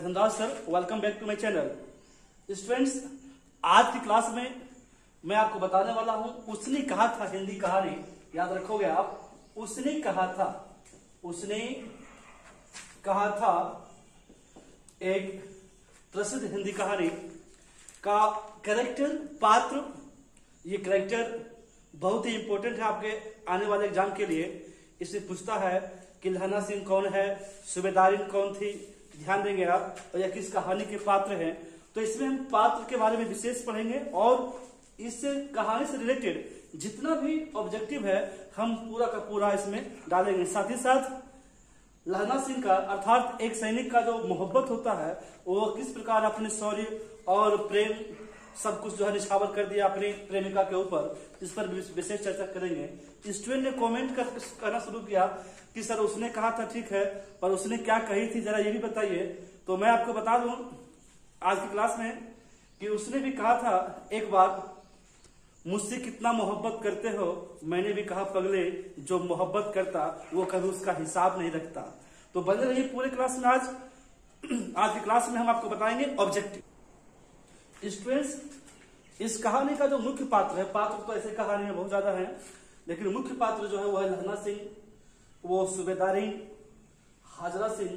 Dhanraj sir, welcome back to my channel. Students, आज की class में मैं आपको बताने वाला हूं उसने कहा था हिंदी कहानी। याद रखोगे आप, उसने कहा था एक प्रसिद्ध हिंदी कहानी का कैरेक्टर, पात्र। ये कैरेक्टर बहुत ही इंपॉर्टेंट है आपके आने वाले एग्जाम के लिए। इससे पूछता है कि लहना सिंह कौन है, सूबेदारिन कौन थी, ध्यान देंगे आप, और यह किस कहानी के पात्र हैं। तो इसमें हम पात्र के बारे में विशेष पढ़ेंगे और इस कहानी से रिलेटेड जितना भी ऑब्जेक्टिव है हम पूरा का पूरा इसमें डालेंगे। साथ ही साथ लहना सिंह का अर्थात एक सैनिक का जो मोहब्बत होता है वो किस प्रकार अपने शौर्य और प्रेम सब कुछ जो है निछावर कर दिया अपनी प्रेमिका के ऊपर, इस पर विशेष चर्चा करेंगे। स्टूडेंट ने कमेंट करना शुरू किया कि सर उसने कहा था, ठीक है, पर उसने क्या कही थी जरा ये भी बताइए। तो मैं आपको बता दूं आज की क्लास में कि उसने भी कहा था एक बार, मुझसे कितना मोहब्बत करते हो। मैंने भी कहा, पगले जो मोहब्बत करता वो कभी उसका हिसाब नहीं रखता। तो बने रहिए पूरे क्लास में। आज की क्लास में हम आपको बताएंगे ऑब्जेक्टिव। स्टूडेंट्स, इस कहानी का जो मुख्य पात्र है, पात्र तो ऐसे कहानी में बहुत ज्यादा है, लेकिन मुख्य पात्र जो है वो है लहना सिंह, वो सूबेदारिन, हाजरा सिंह,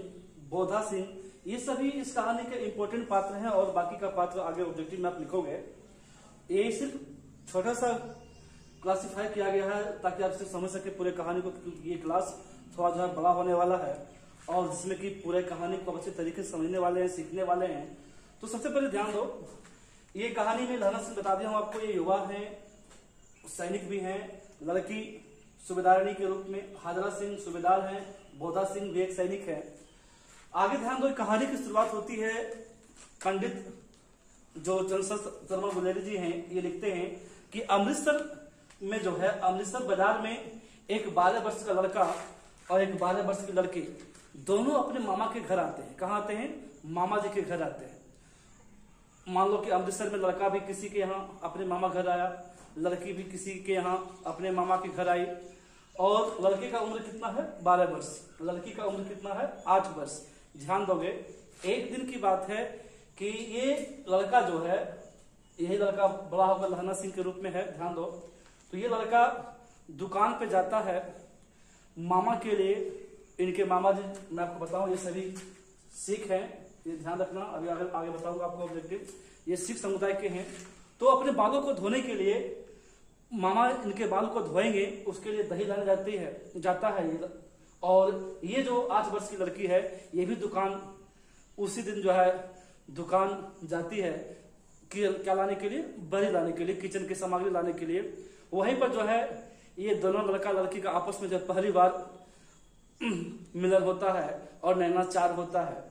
बोधा सिंह, ये सभी इस कहानी के इंपॉर्टेंट पात्र हैं। और बाकी का पात्र आगे ऑब्जेक्टिव में आप लिखोगे। ये सिर्फ छोटा सा क्लासिफाई किया गया है ताकि आप समझ सके पूरे कहानी को। ये क्लास थोड़ा जो है बड़ा होने वाला है और जिसमें कि पूरे कहानी को अच्छे तरीके से समझने वाले हैं, सीखने वाले हैं। तो सबसे पहले ध्यान दो, ये कहानी में लहना सिंह बता दिया हूं आपको, ये युवा हैं, सैनिक भी हैं, लड़की सूबेदारिनी के रूप में, हाजरा सिंह सूबेदार हैं, बोधा सिंह भी एक सैनिक है। आगे ध्यान दो, कहानी की शुरुआत होती है पंडित जो चंद्रशेखर शर्मा गुलेरी जी हैं, ये लिखते हैं कि अमृतसर में जो है, अमृतसर बाजार में एक 12 वर्ष का लड़का और एक 12 वर्ष की लड़की दोनों अपने मामा के घर आते हैं। कहाँ आते हैं? मामा जी के घर आते हैं। मान लो कि अमृतसर में लड़का भी किसी के यहाँ अपने मामा घर आया, लड़की भी किसी के यहाँ अपने मामा के घर आई, और लड़के का उम्र कितना है? 12 वर्ष, लड़की का उम्र कितना है? 8 वर्ष। ध्यान दोगे, एक दिन की बात है कि ये लड़का जो है, यही लड़का बड़ा होकर लहना सिंह के रूप में है, ध्यान दो। तो ये लड़का दुकान पे जाता है मामा के लिए। इनके मामा जी, मैं आपको बताऊं, ये सभी सिख हैं, ये ध्यान रखना, अभी आगे बताऊंगा आपको ऑब्जेक्टिव। ये सिख समुदाय के हैं। तो अपने बालों को धोने के लिए मामा इनके बाल को धोएंगे, उसके लिए दही लाने जाता है ये। और ये जो 8 वर्ष की लड़की है, ये भी दुकान उसी दिन जो है दुकान जाती है कि क्या लाने के लिए? बरी लाने के लिए, किचन की सामग्री लाने के लिए। वहीं पर जो है ये दोनों लड़का लड़की का आपस में जब पहली बार मिलन होता है और नैनाचार होता है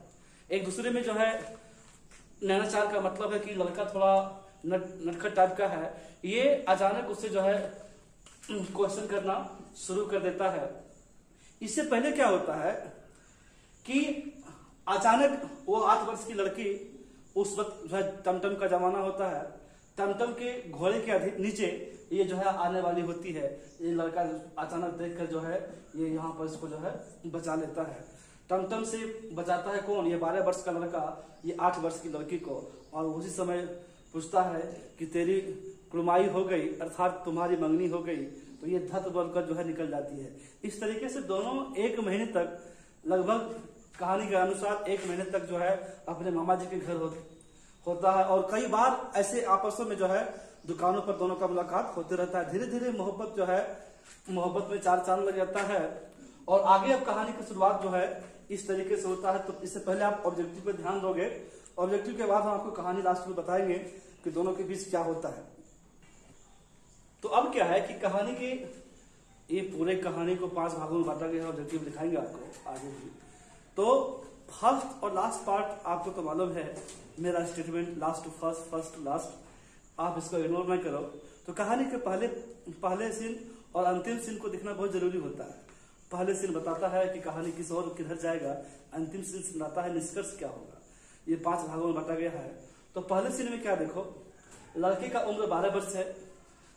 एक दूसरे में, जो है नैनाचार का मतलब है कि लड़का थोड़ा नटखट टाइप का है, ये अचानक उससे जो है क्वेश्चन करना शुरू कर देता है। इससे पहले क्या होता है कि अचानक वो 8 वर्ष की लड़की, उस वक्त जो है टमटम का जमाना होता है, टमटम के घोड़े के नीचे ये जो है आने वाली होती है। ये लड़का अचानक देखकर जो है ये यहाँ पर इसको जो है बचा लेता है। टमटम से बचाता है कौन? ये 12 वर्ष का लड़का ये 8 वर्ष की लड़की को। और उसी समय पूछता है कि तेरी कुड़माई हो गई, अर्थात तुम्हारी मंगनी हो गई। तो ये धत बोलकर जो है निकल जाती है। इस तरीके से दोनों 1 महीने तक, लगभग कहानी के अनुसार 1 महीने तक जो है अपने मामा जी के घर होता है। और कई बार ऐसे आपसों में जो है दुकानों पर दोनों का मुलाकात होते रहता है। धीरे धीरे मोहब्बत जो है, मोहब्बत में 4 चांद लग जाता है। और आगे अब कहानी की शुरुआत जो है इस तरीके से होता है। तो इससे पहले आप ऑब्जेक्टिव पे ध्यान दोगे। ऑब्जेक्टिव के बाद हम आपको कहानी लास्ट में बताएंगे कि दोनों के बीच क्या होता है। तो अब क्या है कि कहानी के ये पूरे कहानी को 5 भागों में बांटा गया है। ऑब्जेक्टिव दिखाएंगे आपको आगे भी। तो फर्स्ट और लास्ट पार्ट आपको तो मालूम है, मेरा statement last to first, first to last, आप इसको इग्नोर ना करो। तो कहानी के पहले सीन और अंतिम सीन को देखना बहुत जरूरी होता है। पहले सीन बताता है कि कहानी किस और किधर जाएगा, अंतिम सीन बताता है निष्कर्ष क्या होगा। ये 5 भागों में बांटा गया है। तो पहले सीन में क्या देखो, लड़के का उम्र 12 वर्ष है,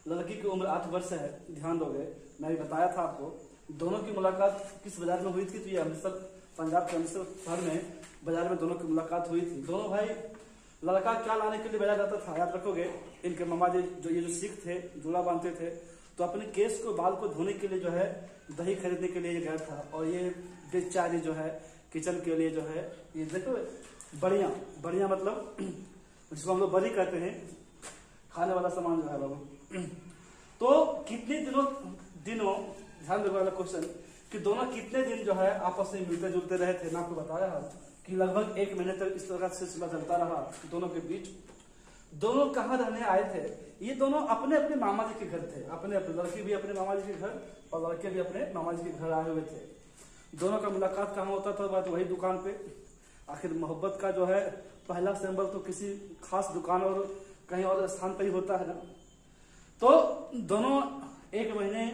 लड़की की उम्र 8 वर्ष है। ध्यान दोगे, मैं बताया था आपको दोनों की मुलाकात किस बाजार में हुई थी। तो ये अमृतसर, पंजाब के अमृतसर शहर में बाजार में दोनों की मुलाकात हुई थी। दोनों भाई, लड़का क्या लाने के लिए बाजार जाता था याद रखोगे, इनके मामा जी जो सिख थे, जोड़ा बांधते थे, तो अपने केस को, बाल को धोने के लिए जो है दही खरीदने के लिए गया था। और ये बेचारी जो है किचन के लिए जो है, ये देखो बढ़िया बढ़िया मतलब जिसको हम लोग बड़ी कहते हैं, खाने वाला सामान जो है बाबू। तो कितने दिनों ध्यान रखने वाला क्वेश्चन कि दोनों कितने दिन जो है आपस में मिलते जुलते रहे थे। मैं आपको बताया कि लगभग 1 महीने तक इस तरह का सिलसिला चलता रहा दोनों के बीच। दोनों कहाँ रहने आए थे? ये दोनों अपने अपने मामा जी के घर थे, अपने अपने, लड़की भी अपने मामा जी के घर और लड़के भी अपने मामा जी के घर आए हुए थे। दोनों का मुलाकात कहाँ होता था? बात वही दुकान पे। आखिर मोहब्बत का जो है पहला सिंबल तो किसी खास दुकान और कहीं और स्थान पर ही होता है ना। तो दोनों 1 महीने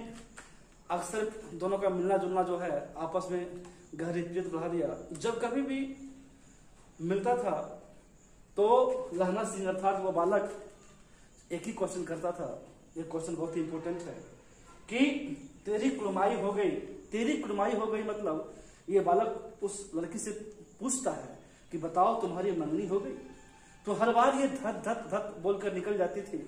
अक्सर दोनों का मिलना जुलना जो है आपस में गहरी प्रीत बढ़ा दिया। जब कभी भी मिलता था तो लहना सिंह अर्थात वो बालक एक ही क्वेश्चन करता था। ये क्वेश्चन बहुत ही इंपॉर्टेंट है कि तेरी कुड़माई हो गई। तेरी कुड़माई हो गई मतलब ये बालक उस लड़की से पूछता है कि बताओ तुम्हारी मंगनी हो गई। तो हर बार ये धक धक धक बोलकर निकल जाती थी,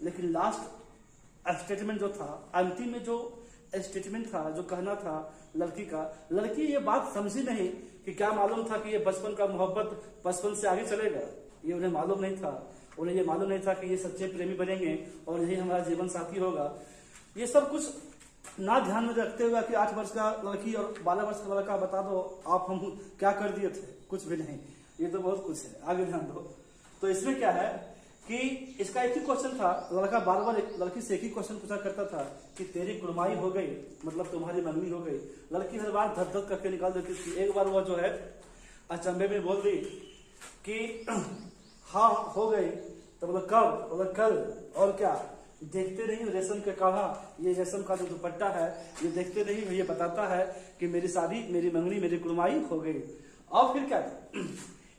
लेकिन लास्ट स्टेटमेंट जो था, अंतिम में जो स्टेटमेंट था, जो कहना था लड़की का, लड़की ये बात समझी नहीं कि क्या मालूम था कि ये बचपन का मोहब्बत बचपन से आगे चलेगा। ये उन्हें मालूम नहीं था। उन्हें ये मालूम नहीं था कि ये सच्चे प्रेमी बनेंगे और यही हमारा जीवन साथी होगा। ये सब कुछ ना ध्यान में रखते हुए कि 8 वर्ष का लड़की और 12 वर्ष का लड़का, बता दो आप हम क्या कर दिए थे? कुछ भी नहीं। ये तो बहुत कुछ है, आगे ध्यान दो। तो इसमें क्या है कि इसका एक ही क्वेश्चन था। लड़का बार बार लड़की से एक ही क्वेश्चन पूछा करता था कि तेरी कुड़माई हो गई मतलब तुम्हारी मंगनी हो गई। लड़की हर बार धक धक करके निकाल देती थी। एक बार वो जो है अचंभे में बोल दी कि हाँ हो गई। तो बोला कब? बोला कल। और क्या? देखते नहीं रेशम के काढ़ा, ये रेशम का जो दुपट्टा है ये देखते नहीं, ये बताता है कि मेरी शादी, मेरी मंगनी, मेरी कुड़माई हो गई। और फिर क्या?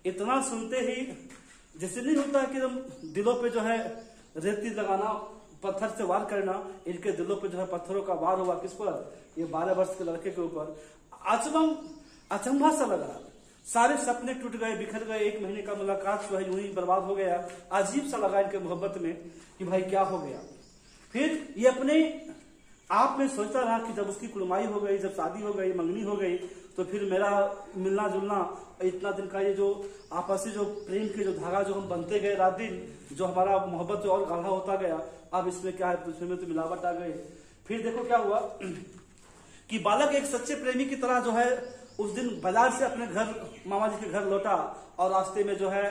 इतना सुनते ही जैसे नहीं होता कि एकदम दिलों पे जो है रेती लगाना, पत्थर से वार करना, इनके दिलों पे जो है पत्थरों का वार हुआ। किस पर? ये 12 वर्ष के लड़के के ऊपर। अचंभा सा लगा, सारे सपने टूट गए, बिखर गए। 1 महीने का मुलाकात जो है यूं ही बर्बाद हो गया। अजीब सा लगा इनके मोहब्बत में कि भाई क्या हो गया। फिर ये अपने आप में सोचता रहा कि जब उसकी कुड़माई हो गई, जब शादी हो गई, मंगनी हो गई, तो फिर मेरा मिलना जुलना, इतना दिन का ये जो आपसी जो प्रेम के जो धागा जो हम बनते गए रात दिन, जो हमारा मोहब्बत जो और गाढ़ा होता गया, अब इसमें क्या है? इसमें तो मिलावट आ गई। फिर देखो क्या हुआ कि बालक एक सच्चे प्रेमी की तरह जो है उस दिन बाजार से अपने घर, मामा जी के घर लौटा और रास्ते में जो है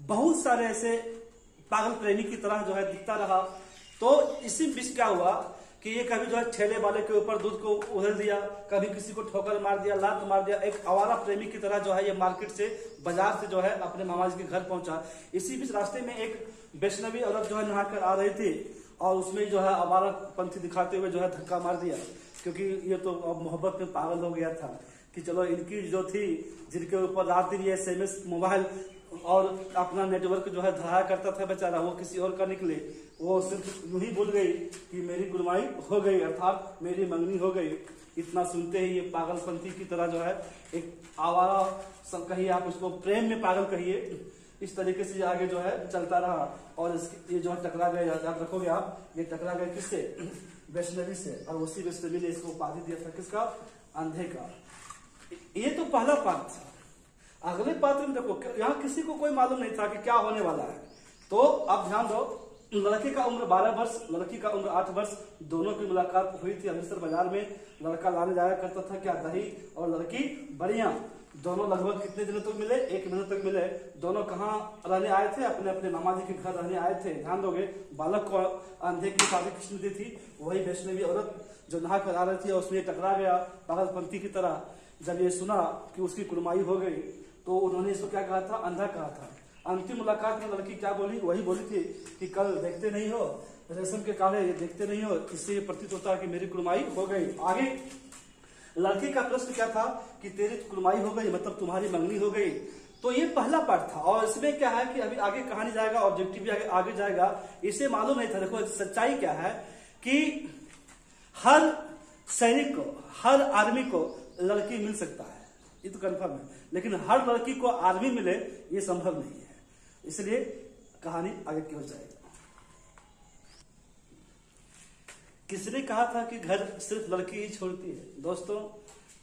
बहुत सारे ऐसे पागल प्रेमी की तरह जो है दिखता रहा। तो इसी बीच क्या हुआ कि ये कभी जो है ठेले वाले के ऊपर दूध को उधेल दिया, कभी किसी को ठोकर मार दिया, लात मार दिया। एक आवारा प्रेमी की तरह जो है ये मार्केट से, बाजार से जो है अपने मामा जी के घर पहुंचा। इसी बीच रास्ते में एक वैष्णवी औरत जो है नहाकर आ रही थी और उसमें जो है आवारा पंथी दिखाते हुए जो है धक्का मार दिया, क्योंकि ये तो अब मोहब्बत में पागल हो गया था कि चलो इनकी जो थी, जिनके ऊपर रात दिन ये SMS मोबाइल और अपना नेटवर्क जो है धराया करता था बेचारा, वो किसी और का निकले। वो सिर्फ यूं ही भूल गई कि मेरी कुड़माई हो गई, अर्थात मेरी मंगनी हो गई। इतना सुनते ही ये पागलपंथी की तरह जो है एक आवारा सब कहिए, आप इसको प्रेम में पागल कहिए, इस तरीके से आगे जो है चलता रहा। और ये जो है टकरा गए, याद रखोगे आप, ये टकरा गए किससे? वैष्णवी से। और उसी वैष्णवी ने इसको उपाधि दिया था किसका? अंधे का। ये तो पहला पात्र था। अगले पात्र में देखो, यहाँ किसी को कोई मालूम नहीं था कि क्या होने वाला है। तो अब ध्यान दो, लड़के का उम्र 12 वर्ष, लड़की का उम्र 8 वर्ष। दोनों की मुलाकात हुई थी अमृतसर बाजार में। लड़का लाने जाया करता था क्या दही, और लड़की बढ़िया। दोनों लगभग कितने दिनों तक मिले? 1 महीने तक मिले। दोनों कहाँ रहने आए थे? अपने अपने मामा जी के घर रहने आए थे। ध्यान दोगे, बालक को अंधे की शादी किसने दी थी? वही वैष्णवी औरत जो नहा कर आ रही थी, और उसमें टकरा गया पागलपंथी की तरह। जब ये सुना कि उसकी कुड़माई हो गई तो उन्होंने इसको क्या कहा था? अंधा कहा था। अंतिम मुलाकात में लड़की क्या बोली? वही बोली थी कि कल देखते नहीं हो रेशम के काढ़े, ये देखते नहीं हो, इससे प्रतीत होता है कि मेरी कुड़माई हो गई। आगे लड़की का प्रश्न क्या था कि तेरी कुड़माई हो गई मतलब तुम्हारी मंगनी हो गई। तो ये पहला पार्ट था। और इसमें क्या है कि अभी आगे कहानी जाएगा, ऑब्जेक्टिव भी आगे जाएगा। इसे मालूम नहीं था। देखो सच्चाई क्या है कि हर सैनिक को, हर आर्मी को लड़की मिल सकता है, ये तो कंफर्म है, लेकिन हर लड़की को आर्मी मिले ये संभव नहीं है। इसलिए कहानी आगे की ओर जाएगी। किसने कहा था कि घर सिर्फ लड़की ही छोड़ती है? दोस्तों,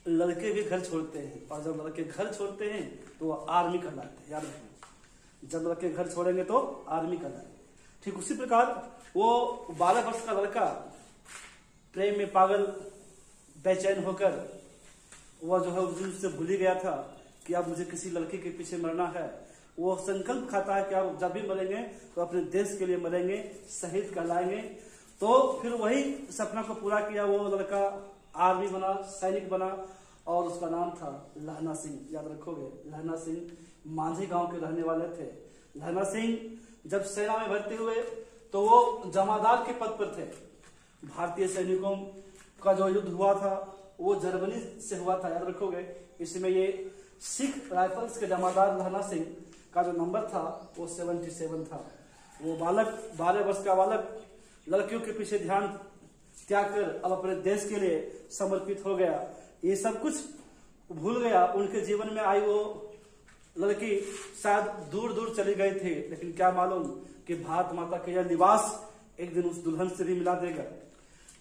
लड़के भी घर छोड़ते हैं, और जब लड़के घर छोड़ते हैं तो वो आर्मी कहलाते हैं। याद रखना, जब लड़के घर छोड़ेंगे तो आर्मी कहलाएंगे। ठीक उसी प्रकार वो 12 वर्ष का लड़का प्रेम में पागल बेचैन होकर वह जो है उस दिन से भूल ही गया था कि अब मुझे किसी लड़की के पीछे मरना है। वो संकल्प खाता है कि अब जब भी मरेंगे तो अपने देश के लिए मरेंगे, शहीद कहलाएंगे। तो फिर वही सपना को पूरा किया। वो लड़का आर्मी बना, सैनिक बना, और उसका नाम था लहना सिंह। याद रखोगे, लहना सिंह मांझी गांव के रहने वाले थे। लहना सिंह जब सेना में भर्ती हुए तो वो जमादार के पद पर थे। भारतीय सैनिकों का जो युद्ध हुआ था वो जर्मनी से हुआ था, याद रखोगे। इसमें ये सिख राइफल्स के जमादार लहना सिंह का जो नंबर था वो 77 था। वो बालक, 12 वर्ष का बालक लड़कियों के पीछे ध्यान त्याग कर अब अपने देश के लिए समर्पित हो गया। ये सब कुछ भूल गया। उनके जीवन में आई वो लड़की शायद दूर दूर चली गई थी, लेकिन क्या मालूम कि भारत माता का यह लिबास एक दिन उस दुल्हन से भी मिला देगा।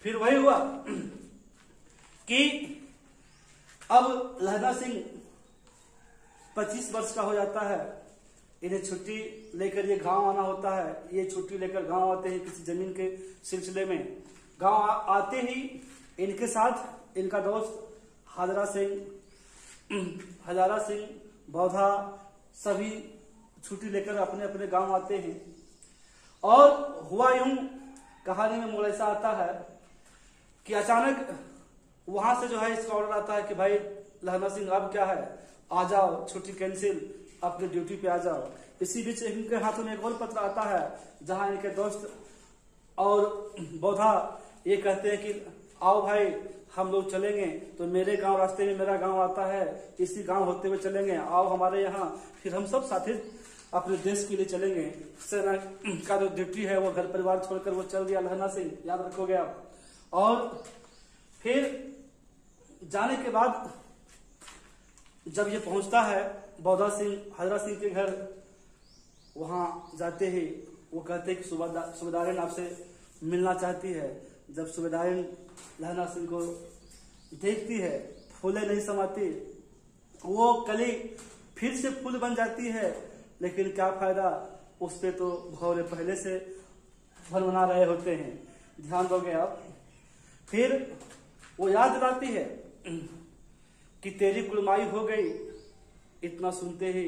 फिर वही हुआ कि अब लहना सिंह 25 वर्ष का हो जाता है। इन्हें छुट्टी लेकर ये गांव आना होता है। ये छुट्टी लेकर गांव आते हैं किसी जमीन के सिलसिले में। गांव आते ही इनके साथ इनका दोस्त हजारा सिंह, बौधा सभी छुट्टी लेकर अपने अपने गांव आते हैं। और हुआ यूं, कहानी में मोड़ ऐसा आता है कि अचानक वहां से जो है इसका ऑर्डर आता है कि भाई लहना सिंह अब क्या है, आ जाओ, छुट्टी कैंसिल, अपने ड्यूटी पे आ जाओ। इसी बीच इनके हाथों में एक और पत्र आता है जहां इनके दोस्त और बौधा ये कहते हैं कि आओ भाई हम लोग चलेंगे। तो मेरे गांव, रास्ते में मेरा गांव आता है, इसी गांव होते हुए चलेंगे, आओ हमारे यहाँ। फिर हम सब साथी अपने देश के लिए चलेंगे। सेना का जो ड्यूटी है वो घर परिवार छोड़कर वो चल दिया लहना सिंह, याद रखोगे आप। और फिर जाने के बाद जब ये पहुंचता है बौधा सिंह हजरा सिंह के घर, वहां जाते ही वो कहते हैं कि सूबेदारिन आपसे मिलना चाहती है। जब सूबेदारिन लहना सिंह को देखती है, फूले नहीं समाती, वो कली फिर से फूल बन जाती है। लेकिन क्या फायदा, उस पे तो भौरे पहले से भनभना रहे होते हैं। ध्यान दोगे आप। फिर वो याद दिलाती है कि तेरी कुलमाई हो गई। इतना सुनते ही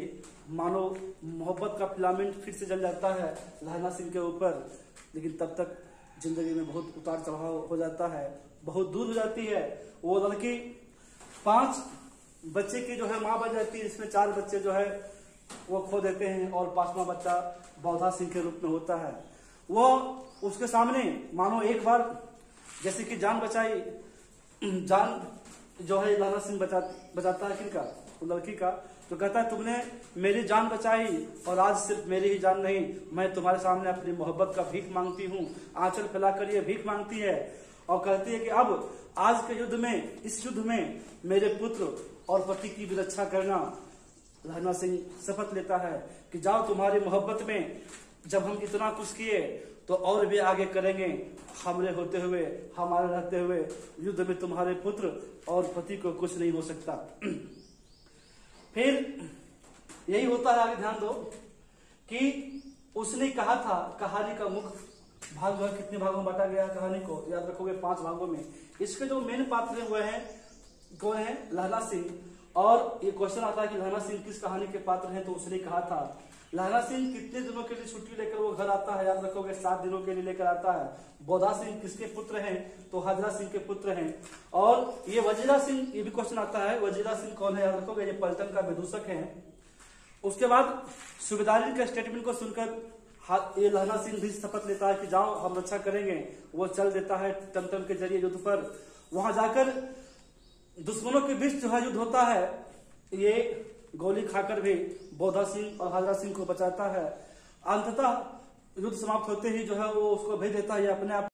मानो मोहब्बत का फिलामेंट फिर से जल जाता है लहना सिंह के ऊपर। लेकिन तब तक जिंदगी में बहुत उतार चढ़ाव हो जाता है, बहुत दूर हो जाती है। वो लड़की 5 बच्चे की जो है माँ बन जाती है, इसमें 4 बच्चे जो है वो खो देते हैं, और 5वां बच्चा बौधा सिंह के रूप में होता है। वो उसके सामने मानो एक बार जैसे कि जान बचाई, जान जो है लहना सिंह बचाता है किनका, लड़की का। तो कहता है तुमने मेरी जान बचाई, और आज सिर्फ मेरी ही जान नहीं, मैं तुम्हारे सामने अपनी मोहब्बत का भीख मांगती हूँ। आंचल फैलाकर ये भीख मांगती है और कहती है कि अब आज के युद्ध में, इस युद्ध में मेरे पुत्र और पति की भी रक्षा करना। लहना सिंह शपथ लेता है कि जाओ, तुम्हारी मोहब्बत में जब हम इतना कुछ किए तो और भी आगे करेंगे। हमरे होते हुए, हमारे रहते हुए युद्ध में तुम्हारे पुत्र और पति को कुछ नहीं हो सकता। फिर यही होता है, आगे ध्यान दो कि उसने कहा था, कहानी का मुख्य भाग जो है कितने भागों में बांटा गया है कहानी को, याद रखोगे 5 भागों में। इसके जो मेन पात्र हुए हैं कौन है, लहना सिंह। और ये क्वेश्चन आता है कि लहना सिंह किस कहानी के पात्र हैं, तो उसने कहा था लहना सिंह कितने दिनों के लिए छुट्टी लेकर वो घर आता है, याद रखोगे 7 दिनों के लिए लेकर आता है। बौधा सिंह किसके पुत्र हैं, तो हजरा सिंह के पुत्र हैं। और ये वजीरा सिंह, ये भी क्वेश्चन आता है, वजीरा सिंह कौन है, याद रखोगे ये पलटन का विदूषक है। उसके बाद सूबेदारी के स्टेटमेंट को सुनकर ये लहना सिंह भी शपथ लेता है कि जाओ हम रक्षा करेंगे। वो चल देता है टमटम के जरिए युद्ध पर। वहां जाकर दुश्मनों के बीच जो है युद्ध होता है, ये गोली खाकर भी बौधा सिंह और हजरा सिंह को बचाता है। अंततः युद्ध समाप्त होते ही जो है वो उसको भेज देता है, ये अपने आप